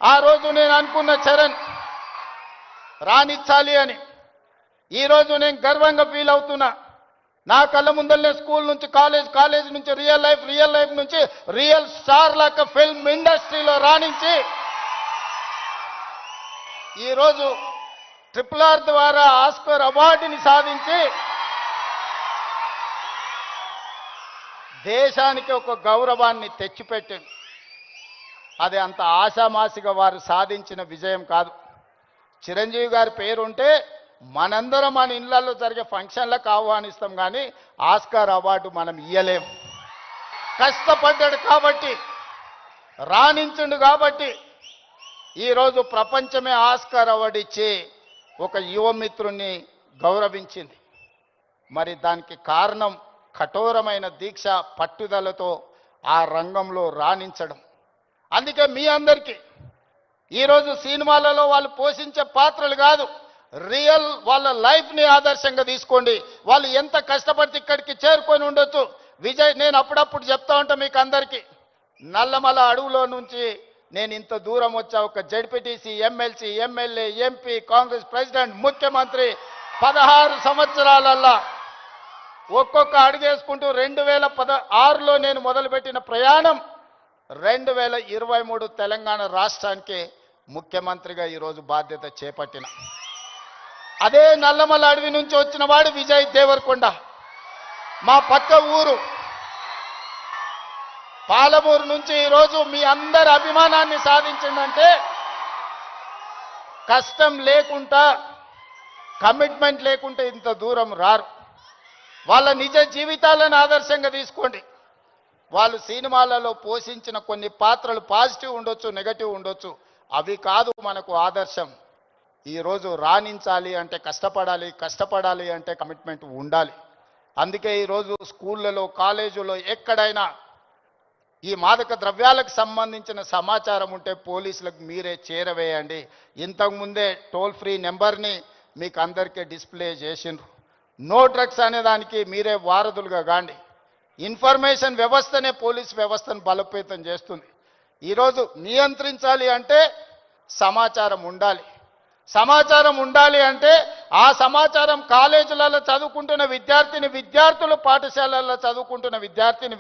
ఆ రోజు నేను అనుకున్న చరణ్ రాణించాలి అని ఈరోజు నేను గర్వంగా ఫీల్ అవుతున్నా. నా కళ్ళ ముందరనే స్కూల్ నుంచి కాలేజ్ నుంచి రియల్ లైఫ్ నుంచి రియల్ స్టార్ లాగా ఫిల్మ్ ఇండస్ట్రీలో రాణించి ఈరోజు RRR ద్వారా ఆస్కర్ అవార్డుని సాధించి దేశానికి ఒక గౌరవాన్ని తెచ్చిపెట్టింది. అది అంత ఆశామాసిగా వారు సాధించిన విజయం కాదు. చిరంజీవి గారి పేరుంటే మనందరం మన ఇళ్లలో జరిగే ఫంక్షన్లకు ఆహ్వానిస్తాం, కానీ ఆస్కార్ అవార్డు మనం ఇయ్యలేం. కష్టపడ్డాడు కాబట్టి, రాణించుండు కాబట్టి ఈరోజు ప్రపంచమే ఆస్కార్ అవార్డు ఇచ్చి ఒక యువమిత్రుణ్ణి గౌరవించింది. మరి దానికి కారణం కఠోరమైన దీక్ష, పట్టుదలతో ఆ రంగంలో రాణించడం. అందుకే మీ అందరికీ ఈరోజు సినిమాలలో వాళ్ళు పోషించే పాత్రలు కాదు, రియల్ వాళ్ళ లైఫ్ని ఆదర్శంగా తీసుకోండి. వాళ్ళు ఎంత కష్టపడితే ఇక్కడికి చేరుకొని ఉండొచ్చు. విజయ్, నేను అప్పుడప్పుడు చెప్తా ఉంటా మీకు అందరికీ, నల్లమల అడవులో నుంచి నేను ఇంత దూరం వచ్చా. ఒక ZPTC, MLC, MLA, MP, Congress president, ముఖ్యమంత్రి 16 సంవత్సరాలల్లా ఒక్కొక్క అడుగేసుకుంటూ 2016లో నేను మొదలుపెట్టిన ప్రయాణం 2023 తెలంగాణ రాష్ట్రానికి ముఖ్యమంత్రిగా ఈరోజు బాధ్యత చేపట్టిన. అదే నల్లమల అడవి నుంచి వచ్చిన వాడు విజయ్ దేవరకొండ. మా పక్క ఊరు పాలమూరు నుంచి ఈరోజు మీ అందరి అభిమానాన్ని సాధించిందంటే కష్టం లేకుండా, కమిట్మెంట్ లేకుంటే ఇంత దూరం రారు. వాళ్ళ నిజ జీవితాలను ఆదర్శంగా తీసుకోండి. వాళ్ళు సినిమాలలో పోషించిన కొన్ని పాత్రలు పాజిటివ్ ఉండొచ్చు, నెగటివ్ ఉండొచ్చు, అవి కాదు మనకు ఆదర్శం. ఈరోజు రాణించాలి అంటే కష్టపడాలి అంటే కమిట్మెంట్ ఉండాలి. అందుకే ఈరోజు స్కూళ్ళలో, కాలేజీలో ఎక్కడైనా ఈ మాదక ద్రవ్యాలకు సంబంధించిన సమాచారం ఉంటే పోలీసులకు మీరే చేరవేయండి. ఇంతకుముందే టోల్ ఫ్రీ నెంబర్ని మీకు అందరికీ డిస్ప్లే చేసిండ్రు. నో డ్రగ్స్ అనే దానికి మీరే వారధులుగా కాండి. ఇన్ఫర్మేషన్ వ్యవస్థనే పోలీస్ వ్యవస్థను బలోపేతం చేస్తుంది. ఈరోజు నియంత్రించాలి అంటే సమాచారం ఉండాలి. సమాచారం ఉండాలి అంటే ఆ సమాచారం కాలేజీలలో చదువుకుంటున్న విద్యార్థులు, పాఠశాలల్లో చదువుకుంటున్న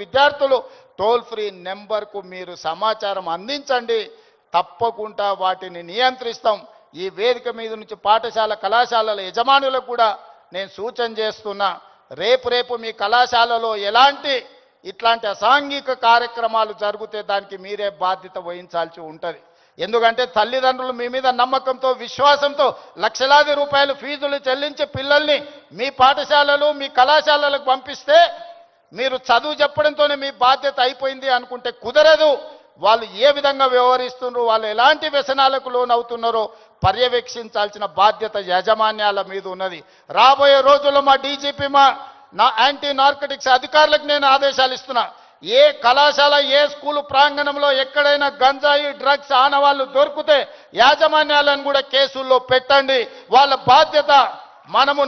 విద్యార్థులు టోల్ ఫ్రీ నెంబర్కు మీరు సమాచారం అందించండి. తప్పకుండా వాటిని నియంత్రిస్తాం. ఈ వేదిక మీద నుంచి పాఠశాల, కళాశాలల యజమానులకు కూడా నేను సూచన చేస్తున్నా, రేపు మీ కళాశాలలో ఇట్లాంటి అసాంఘిక కార్యక్రమాలు జరిగితే దానికి మీరే బాధ్యత వహించాల్సి ఉంటుంది. ఎందుకంటే తల్లిదండ్రులు మీ మీద నమ్మకంతో, విశ్వాసంతో లక్షలాది రూపాయలు ఫీజులు చెల్లించి పిల్లల్ని మీ పాఠశాలలు, మీ కళాశాలలకు పంపిస్తే మీరు చదువు చెప్పడంతోనే మీ బాధ్యత అయిపోయింది అనుకుంటే కుదరదు. వాళ్ళు ఏ విధంగా వ్యవహరిస్తున్నారో, వాళ్ళు ఎలాంటి వ్యసనాలకు లోనవుతున్నారో పర్యవేక్షించాల్సిన బాధ్యత యాజమాన్యాల మీద ఉన్నది. రాబోయే రోజుల్లో మా డీజీపీ, నా యాంటీ నార్కటిక్స్ అధికారులకు నేను ఆదేశాలు ఇస్తున్నా. ఏ కళాశాల, ఏ స్కూలు ప్రాంగణంలో ఎక్కడైనా గంజాయి, డ్రగ్స్ ఆనవాళ్లు దొరికితే యాజమాన్యాలను కూడా కేసుల్లో పెట్టండి. వాళ్ళ బాధ్యత మనము